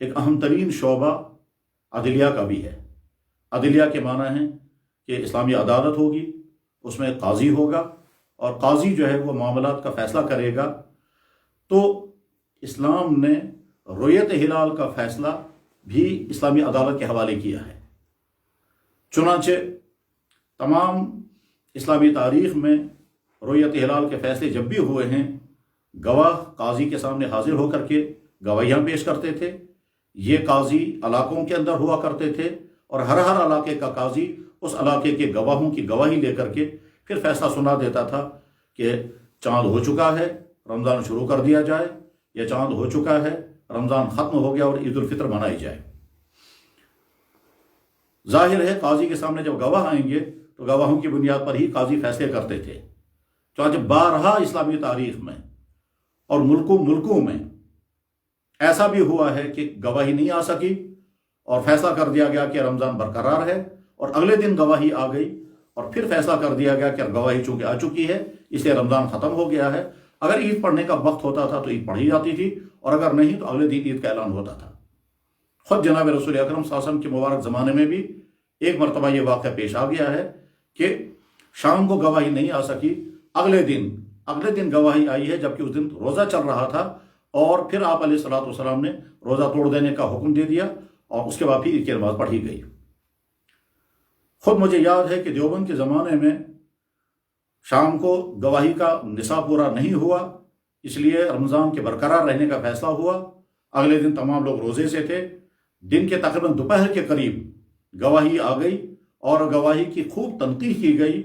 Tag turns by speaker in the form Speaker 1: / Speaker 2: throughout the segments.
Speaker 1: ایک اہم ترین شعبہ عدلیہ کا بھی ہے۔ عدلیہ کے معنی ہیں کہ اسلامی عدالت ہوگی، اس میں قاضی ہوگا، اور قاضی جو ہے وہ معاملات کا فیصلہ کرے گا۔ تو اسلام نے رؤیت ہلال کا فیصلہ بھی اسلامی عدالت کے حوالے کیا ہے۔ چنانچہ تمام اسلامی تاریخ میں رؤیت ہلال کے فیصلے جب بھی ہوئے ہیں، گواہ قاضی کے سامنے حاضر ہو کر کے گواہیاں پیش کرتے تھے۔ یہ قاضی علاقوں کے اندر ہوا کرتے تھے، اور ہر علاقے کا قاضی اس علاقے کے گواہوں کی گواہی لے کر کے پھر فیصلہ سنا دیتا تھا کہ چاند ہو چکا ہے، رمضان شروع کر دیا جائے، یا چاند ہو چکا ہے، رمضان ختم ہو گیا اور عید الفطر منائی جائے۔ ظاہر ہے قاضی کے سامنے جب گواہ آئیں گے تو گواہوں کی بنیاد پر ہی قاضی فیصلے کرتے تھے۔ چنانچہ بارہا اسلامی تاریخ میں اور ملکوں میں ایسا بھی ہوا ہے کہ گواہی نہیں آ سکی اور فیصلہ کر دیا گیا کہ رمضان برقرار ہے، اور اگلے دن گواہی آ گئی اور پھر فیصلہ کر دیا گیا کہ گواہی چونکہ آ چکی ہے اس لیے رمضان ختم ہو گیا ہے۔ اگر عید پڑھنے کا وقت ہوتا تھا تو عید پڑھی جاتی تھی، اور اگر نہیں تو اگلے دن عید کا اعلان ہوتا تھا۔ خود جناب رسول اکرم صلی اللہ علیہ وسلم کے مبارک زمانے میں بھی ایک مرتبہ یہ واقعہ پیش آ گیا ہے کہ شام کو گواہی نہیں آ سکی، اگلے دن گواہی آئی ہے، جبکہ اس دن روزہ چل رہا تھا، اور پھر آپ علیہ الصلوۃ والسلام نے روزہ توڑ دینے کا حکم دے دیا، اور اس کے بعد پھر عید کی نماز پڑھی گئی۔ خود مجھے یاد ہے کہ دیوبند کے زمانے میں شام کو گواہی کا نصاب پورا نہیں ہوا، اس لیے رمضان کے برقرار رہنے کا فیصلہ ہوا۔ اگلے دن تمام لوگ روزے سے تھے، دن کے تقریباً دوپہر کے قریب گواہی آ گئی، اور گواہی کی خوب تنقیح کی گئی،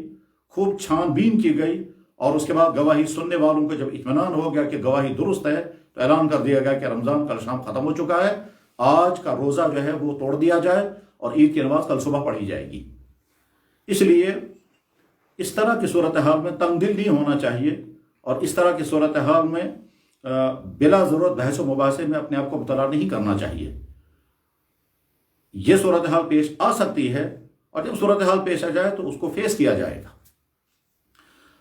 Speaker 1: خوب چھان بین کی گئی، اور اس کے بعد گواہی سننے والوں کو جب اطمینان ہو گیا کہ گواہی درست ہے تو اعلان کر دیا گیا کہ رمضان کل شام ختم ہو چکا ہے، آج کا روزہ جو ہے وہ توڑ دیا جائے اور عید کی نماز کل صبح پڑھی جائے گی۔ اس لیے اس طرح کی صورتحال میں تنگ دل نہیں ہونا چاہیے، اور اس طرح کی صورتحال میں بلا ضرورت بحث و مباحثے میں اپنے آپ کو مبتلا نہیں کرنا چاہیے۔ یہ صورتحال پیش آ سکتی ہے، اور جب صورتحال پیش آ جائے تو اس کو فیس کیا جائے گا۔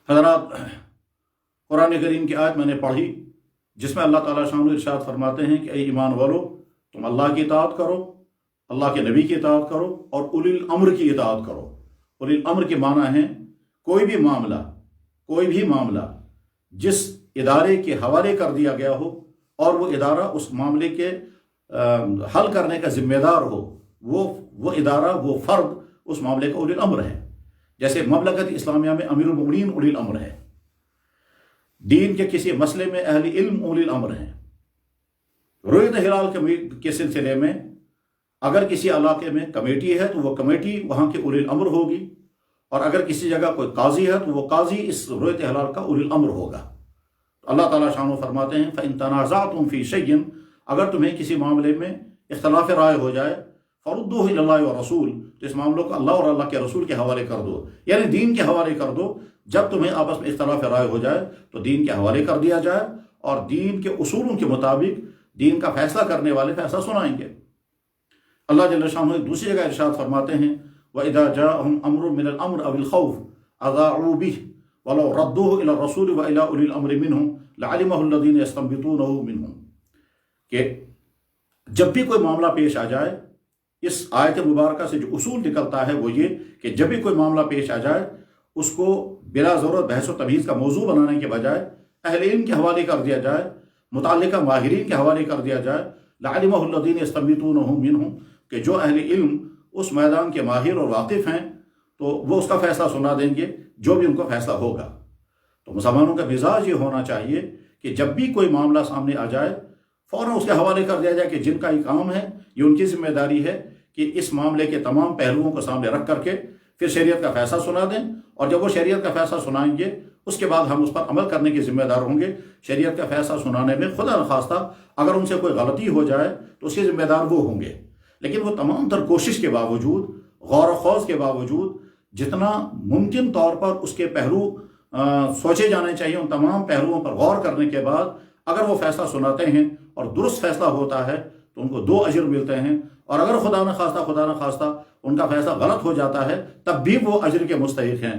Speaker 1: حضرات، قرآن کریم کی آیت میں نے پڑھی جس میں اللہ تعالیٰ شان ارشاد فرماتے ہیں کہ اے ایمان والو، تم اللہ کی اطاعت کرو، اللہ کے نبی کی اطاعت کرو، اور اولی الامر کی اطاعت کرو۔ اولی الامر کے معنی ہیں کوئی بھی معاملہ جس ادارے کے حوالے کر دیا گیا ہو اور وہ ادارہ اس معاملے کے حل کرنے کا ذمہ دار ہو، وہ ادارہ، وہ فرد اس معاملے کا اولی الامر ہے۔ جیسے مملکت اسلامیہ میں امیر المؤمنین اولی الامر ہے، دین کے کسی مسئلے میں اہل علم اولی الامر ہیں۔ رؤیت ہلال کے سلسلے میں اگر کسی علاقے میں کمیٹی ہے تو وہ کمیٹی وہاں کے اولی الامر ہوگی، اور اگر کسی جگہ کوئی قاضی ہے تو وہ قاضی اس رؤیت ہلال کا اولی الامر ہوگا۔ اللہ تعالیٰ شانو فرماتے ہیں فَإِن تَنَازَعْتُمْ فِي شَيْءٍ، اگر تمہیں کسی معاملے میں اختلاف رائے ہو جائے، فَرُدُّوهُ إِلَى اللَّهِ وَالرَّسُولِ، تو اس معاملوں کو اللہ اور اللہ کے رسول کے حوالے کر دو، یعنی دین کے حوالے کر دو۔ جب تمہیں آپس میں اختلاف رائے ہو جائے تو دین کے حوالے کر دیا جائے، اور دین کے اصولوں کے مطابق دین کا فیصلہ کرنے والے فیصلہ سنائیں گے۔ اللہ جل شانہ دوسری جگہ ارشاد فرماتے ہیں وَإِذَا جَاءَهُمْ أَمْرٌ مِّنَ الْأَمْرِ أَوِ الْخَوْفِ أَذَاعُوا بِهِ وَلَوْ رَدُّوهُ إِلَى الرَّسُولِ وَإِلَى أُولِي الْأَمْرِ مِنْهُمْ لَعَلِمَهُ الَّذِينَ يَسْتَنبِطُونَهُ مِنْهُمْ، کہ جب بھی کوئی معاملہ پیش آ جائے، اس آیت مبارکہ سے جو اصول نکلتا ہے وہ یہ کہ جب بھی کوئی معاملہ پیش آ جائے اس کو بلا ضرورت بحث و تمیز کا موضوع بنانے کے بجائے اہل علم کے حوالے کر دیا جائے، متعلقہ ماہرین کے حوالے کر دیا جائے۔ لَعَلِمَهُ الَّذِينَ يَسْتَنبِطُونَهُ مِنْهُمْ، کہ جو اہل علم اس میدان کے ماہر اور واقف ہیں تو وہ اس کا فیصلہ سنا دیں گے، جو بھی ان کو فیصلہ ہوگا۔ تو مسلمانوں کا مزاج یہ ہونا چاہیے کہ جب بھی کوئی معاملہ سامنے آ جائے فوراً اس کے حوالے کر دیا جائے کہ جن کا یہ کام ہے، یہ ان کی ذمہ داری ہے کہ اس معاملے کے تمام پہلوؤں کو سامنے رکھ کر کے پھر شریعت کا فیصلہ سنا دیں، اور جب وہ شریعت کا فیصلہ سنائیں گے اس کے بعد ہم اس پر عمل کرنے کے ذمہ دار ہوں گے۔ شریعت کا فیصلہ سنانے میں خدا نخواستہ اگر ان سے کوئی غلطی ہو جائے تو اس کے ذمہ دار وہ ہوں گے، لیکن وہ تمام تر کوشش کے باوجود، غور و خوض کے باوجود، جتنا ممکن طور پر اس کے پہلو سوچے جانے چاہیے، ان تمام پہلوؤں پر غور کرنے کے بعد اگر وہ فیصلہ سناتے ہیں اور درست فیصلہ ہوتا ہے تو ان کو 2 اجر ملتے ہیں، اور اگر خدا نخواستہ ان کا فیصلہ غلط ہو جاتا ہے تب بھی وہ اجر کے مستحق ہیں۔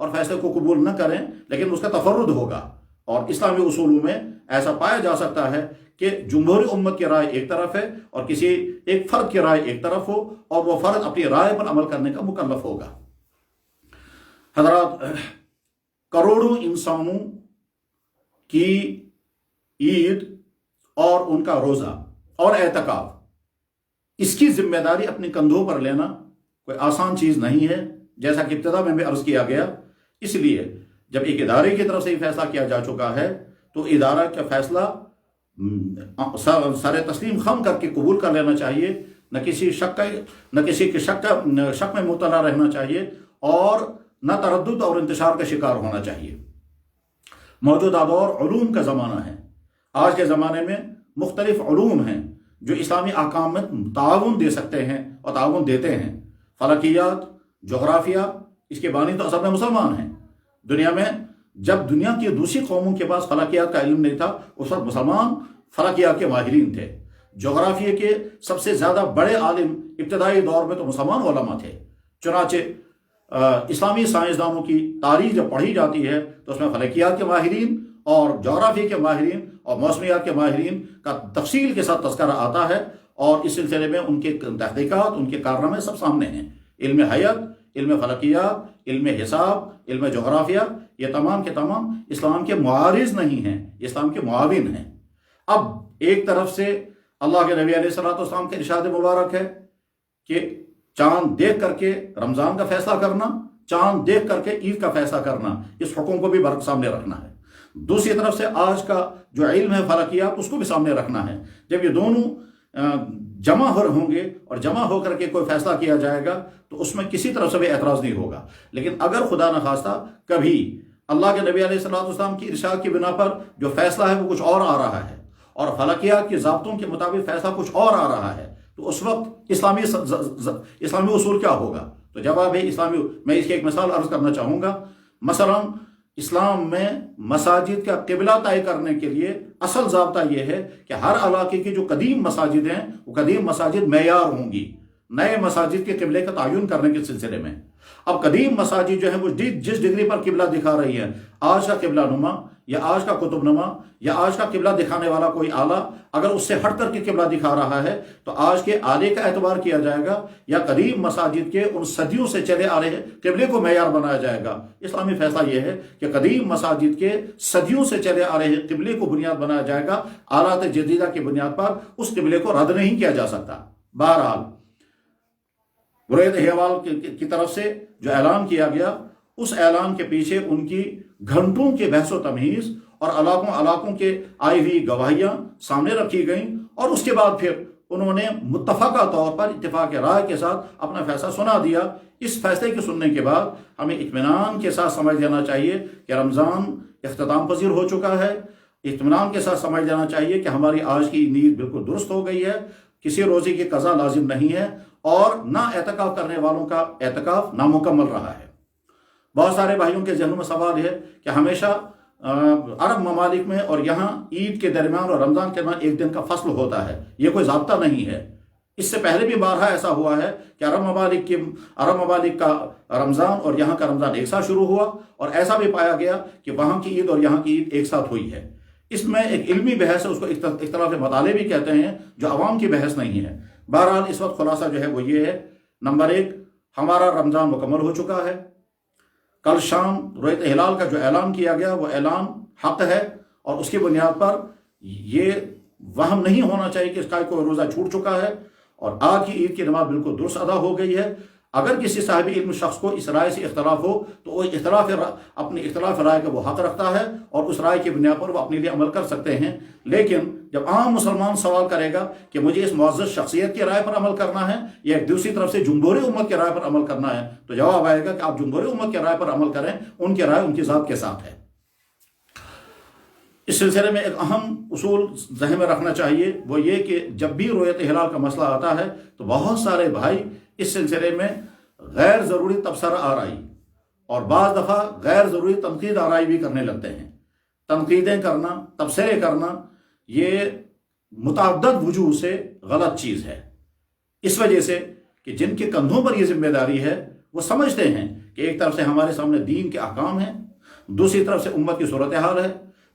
Speaker 1: اور فیصلے کو قبول نہ کریں، لیکن اس کا تفرد ہوگا۔ اور اسلامی اصولوں میں ایسا پایا جا سکتا ہے کہ جمہوری امت کی رائے ایک طرف ہے اور کسی ایک فرد کی رائے ایک طرف ہو، اور وہ فرد اپنی رائے پر عمل کرنے کا مکلف ہوگا۔ حضرات، کروڑوں انسانوں کی عید اور ان کا روزہ اور اعتکاف، اس کی ذمہ داری اپنے کندھوں پر لینا کوئی آسان چیز نہیں ہے، جیسا کہ ابتدا میں بھی عرض کیا گیا۔ اس لیے جب ایک ادارے کی طرف سے یہ فیصلہ کیا جا چکا ہے تو ادارہ کا فیصلہ سر تسلیم خم کر کے قبول کر لینا چاہیے، نہ کسی کے شک میں مبتلا رہنا چاہیے، اور نہ تردد اور انتشار کا شکار ہونا چاہیے۔ موجودہ دور علوم کا زمانہ ہے۔ آج کے زمانے میں مختلف علوم ہیں جو اسلامی احکام میں تعاون دے سکتے ہیں اور تعاون دیتے ہیں۔ فلکیات، جغرافیہ، اس کے بانی تو اصل میں مسلمان ہیں۔ دنیا میں جب دنیا کی دوسری قوموں کے پاس فلکیات کا علم نہیں تھا، اس وقت مسلمان فلکیات کے ماہرین تھے۔ جغرافیہ کے سب سے زیادہ بڑے عالم ابتدائی دور میں تو مسلمان علماء تھے۔ چنانچہ اسلامی سائنسدانوں کی تاریخ جب پڑھی جاتی ہے تو اس میں فلکیات کے ماہرین اور جغرافیہ کے ماہرین اور موسمیات کے ماہرین کا تفصیل کے ساتھ تذکرہ آتا ہے، اور اس سلسلے میں ان کے تحقیقات، ان کے کارنامے سب سامنے ہیں۔ علم حیات، علم فلکیات، علم حساب، علم جغرافیہ، یہ تمام کے تمام اسلام کے معارض نہیں ہیں، اسلام کے معاون ہیں۔ اب ایک طرف سے اللہ کے نبی علیہ السلام کا ارشاد مبارک ہے کہ چاند دیکھ کر کے رمضان کا فیصلہ کرنا، چاند دیکھ کر کے عید کا فیصلہ کرنا، اس حکم کو بھی سامنے رکھنا ہے۔ دوسری طرف سے آج کا جو علم ہے فلکیات، اس کو بھی سامنے رکھنا ہے۔ جب یہ دونوں جمع ہوں گے اور جمع ہو کر کے کوئی فیصلہ کیا جائے گا تو اس میں کسی طرف سے بھی اعتراض نہیں ہوگا۔ لیکن اگر خدا نخواستہ کبھی اللہ کے نبی علیہ السلام کی ارشاد کی بنا پر جو فیصلہ ہے وہ کچھ اور آ رہا ہے، اور فلکیات کے ضابطوں کے مطابق فیصلہ کچھ اور آ رہا ہے، تو اس وقت اسلامی اصول کیا ہوگا؟ تو جواب ہے میں اس کی ایک مثال عرض کرنا چاہوں گا۔ مثلا اسلام میں مساجد کا قبلہ طے کرنے کے لیے اصل ضابطہ یہ ہے کہ ہر علاقے کی جو قدیم مساجد ہیں وہ قدیم مساجد معیار ہوں گی نئے مساجد کے قبلے کا تعین کرنے کے سلسلے میں۔ اب قدیم مساجد جو ہیں وہ جس ڈگری پر قبلہ دکھا رہی ہیں، آج کا قبلہ نما یا آج کا قطب نما یا آج کا قبلہ دکھانے والا کوئی آلہ اگر اس سے ہٹ کر کے قبلہ دکھا رہا ہے تو آج کے آلے کا اعتبار کیا جائے گا یا قدیم مساجد کے ان صدیوں سے چلے آ رہے قبلے کو معیار بنایا جائے گا؟ اسلامی فیصلہ یہ ہے کہ قدیم مساجد کے صدیوں سے چلے آ رہے قبلے کو بنیاد بنایا جائے گا، آلات جدیدہ کی بنیاد پر اس قبلے کو رد نہیں کیا جا سکتا۔ بہرحال برید احوال کی طرف سے جو اعلان کیا گیا، اس اعلان کے پیچھے ان کی گھنٹوں کے بحث و تمیز اور علاقوں کے آئی ہوئی گواہیاں سامنے رکھی گئیں، اور اس کے بعد پھر انہوں نے متفقہ طور پر اتفاق رائے کے ساتھ اپنا فیصلہ سنا دیا۔ اس فیصلے کے سننے کے بعد ہمیں اطمینان کے ساتھ سمجھ لینا چاہیے کہ رمضان اختتام پذیر ہو چکا ہے۔ اطمینان کے ساتھ سمجھ لینا چاہیے کہ ہماری آج کی نیت بالکل درست ہو گئی ہے، کسی روزے کی قضا لازم نہیں ہے، اور نہ اعتکاف کرنے والوں کا اعتکاف نامکمل رہا ہے۔ بہت سارے بھائیوں کے ذہنوں میں سوال ہے کہ ہمیشہ عرب ممالک میں اور یہاں عید کے درمیان اور رمضان کے درمیان ایک دن کا فصل ہوتا ہے، یہ کوئی ضابطہ نہیں ہے۔ اس سے پہلے بھی بارہا ایسا ہوا ہے کہ عرب ممالک کا رمضان اور یہاں کا رمضان ایک ساتھ شروع ہوا، اور ایسا بھی پایا گیا کہ وہاں کی عید اور یہاں کی عید ایک ساتھ ہوئی ہے۔ اس میں ایک علمی بحث ہے، اس کو اختلاف مطالعے بھی کہتے ہیں، جو عوام کی بحث نہیں ہے۔ بہرحال اس وقت خلاصہ جو ہے وہ یہ ہے، نمبر 1، ہمارا رمضان مکمل ہو چکا ہے۔ کل شام رؤیت ہلال کا جو اعلان کیا گیا وہ اعلان حق ہے، اور اس کی بنیاد پر یہ وہم نہیں ہونا چاہیے کہ اس کا کوئی روزہ چھوٹ چکا ہے، اور آج کی عید کی نماز بالکل درست ادا ہو گئی ہے۔ اگر کسی صاحب علم شخص کو اس رائے سے اختلاف ہو تو وہ اپنی اختلاف رائے کا وہ حق رکھتا ہے، اور اس رائے کی بنیاد پر وہ اپنے لیے عمل کر سکتے ہیں۔ لیکن جب عام مسلمان سوال کرے گا کہ مجھے اس معزز شخصیت کی رائے پر عمل کرنا ہے یا ایک دوسری طرف سے جمہوری امت کی رائے پر عمل کرنا ہے، تو جواب آئے گا کہ آپ جمہوری امت کی رائے پر عمل کریں، ان کی رائے ان کی ذات کے ساتھ ہے۔ اس سلسلے میں ایک اہم اصول ذہن میں رکھنا چاہیے، وہ یہ کہ جب بھی رؤیت ہلال کا مسئلہ آتا ہے تو بہت سارے بھائی اس سلسلے میں غیر ضروری تبصرہ آرائی اور بعض دفعہ غیر ضروری تنقید آرائی بھی کرنے لگتے ہیں۔ تنقیدیں کرنا، تبصرے کرنا، یہ متعدد وجوہ سے غلط چیز ہے، اس وجہ سے کہ جن کے کندھوں پر یہ ذمہ داری ہے وہ سمجھتے ہیں کہ ایک طرف سے ہمارے سامنے دین کے احکام ہیں، دوسری طرف سے امت کی صورتحال ہے،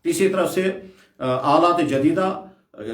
Speaker 1: تیسری طرف سے آلات جدیدہ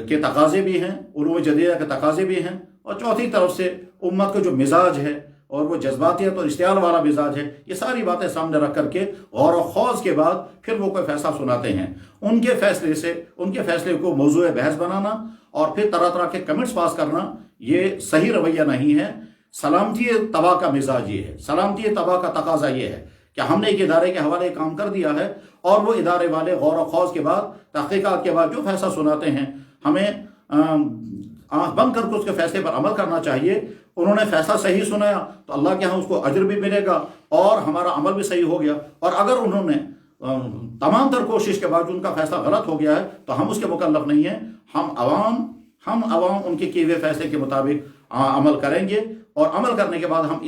Speaker 1: کے تقاضے بھی ہیں، علوم جدیدہ کے تقاضے بھی ہیں، اور چوتھی طرف سے امت کا جو مزاج ہے اور وہ جذباتیت اور اشتعال والا مزاج ہے، یہ ساری باتیں سامنے رکھ کر کے غور و خوض کے بعد پھر وہ کوئی فیصلہ سناتے ہیں۔ ان کے فیصلے کو موضوع بحث بنانا اور پھر طرح طرح کے کمنٹس پاس کرنا، یہ صحیح رویہ نہیں ہے۔ سلامتی طبع کا مزاج یہ ہے، سلامتی طبع کا تقاضا یہ ہے کہ ہم نے ایک ادارے کے حوالے کام کر دیا ہے، اور وہ ادارے والے غور و خوض کے بعد، تحقیقات کے بعد جو فیصلہ سناتے ہیں، ہمیں آنکھ بند کر کے اس کے فیصلے پر عمل کرنا چاہیے۔ انہوں نے فیصلہ صحیح سنایا تو اللہ کے ہاں اس کو اجر بھی ملے گا اور ہمارا عمل بھی صحیح ہو گیا، اور اگر انہوں نے تمام تر کوشش کے بعد ان کا فیصلہ غلط ہو گیا ہے تو ہم اس کے مکلف نہیں ہیں۔ ہم عوام ان کے کیے ہوئے فیصلے کے مطابق عمل کریں گے، اور عمل کرنے کے بعد ہم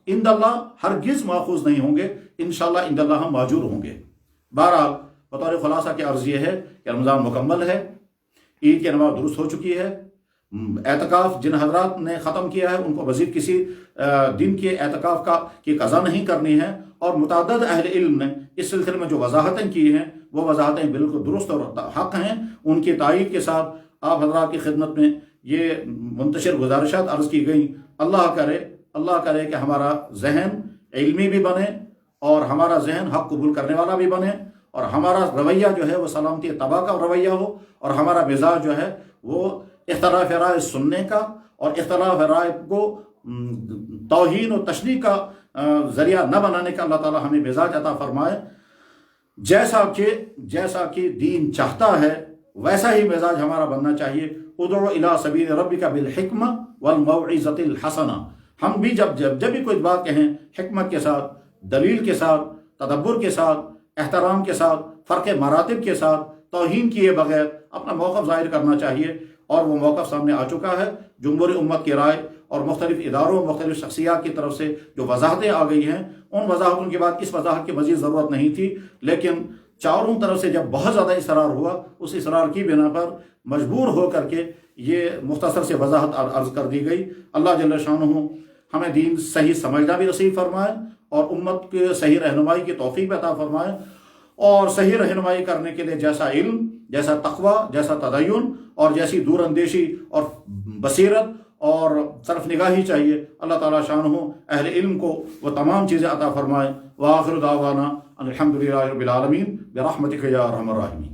Speaker 1: عند اللہ ہرگز ماخوذ نہیں ہوں گے، انشاءاللہ عند اللہ ہم ماجور ہوں گے۔ بہرحال بطور خلاصہ کی عرض یہ ہے کہ رمضان مکمل ہے، عید کی نماز درست ہو چکی ہے، اعتکاف جن حضرات نے ختم کیا ہے ان کو مزید کسی دن کے اعتکاف کی قضا نہیں کرنی ہے، اور متعدد اہل علم نے اس سلسلے میں جو وضاحتیں کی ہیں وہ وضاحتیں بالکل درست اور حق ہیں۔ ان کی تائید کے ساتھ آپ حضرات کی خدمت میں یہ منتشر گزارشات عرض کی گئیں۔ اللہ کرے کہ ہمارا ذہن علمی بھی بنے، اور ہمارا ذہن حق قبول کرنے والا بھی بنے، اور ہمارا رویہ جو ہے وہ سلامتی طبع کا رویہ ہو، اور ہمارا مزاج جو ہے وہ اختلاف رائے سننے کا اور اختلاف رائے کو توہین و تشنیع کا ذریعہ نہ بنانے کا اللہ تعالی ہمیں مزاج عطا فرمائے۔ جیسا کہ دین چاہتا ہے ویسا ہی مزاج ہمارا بننا چاہیے۔ ادعو الی سبیل ربک بالحکمہ والموعظۃ الحسنہ۔ ہم بھی جب بھی کوئی بات کہیں حکمت کے ساتھ، دلیل کے ساتھ، تدبر کے ساتھ، احترام کے ساتھ، فرق مراتب کے ساتھ، توہین کیے بغیر اپنا موقف ظاہر کرنا چاہیے، اور وہ موقف سامنے آ چکا ہے۔ جمہور امت کی رائے اور مختلف اداروں، مختلف شخصیات کی طرف سے جو وضاحتیں آ گئی ہیں، ان وضاحتوں کے بعد اس وضاحت کی مزید ضرورت نہیں تھی، لیکن چاروں طرف سے جب بہت زیادہ اصرار ہوا، اس اصرار کی بنا پر مجبور ہو کر کے یہ مختصر سے وضاحت عرض کر دی گئی۔ اللہ جل شانہ ہمیں دین صحیح سمجھنا بھی نصیب فرمائے، اور امت کے صحیح رہنمائی کی توفیق بھی عطا فرمائے، اور صحیح رہنمائی کرنے کے لیے جیسا علم، جیسا تقوی، جیسا تدین اور جیسی دور اندیشی اور بصیرت اور طرف نگاہی چاہیے، اللہ تعالیٰ شانہ اہل علم کو وہ تمام چیزیں عطا فرمائے۔ وآخر دعوانا الحمدللہ رب العالمین برحمتک یا ارحم الراحمین۔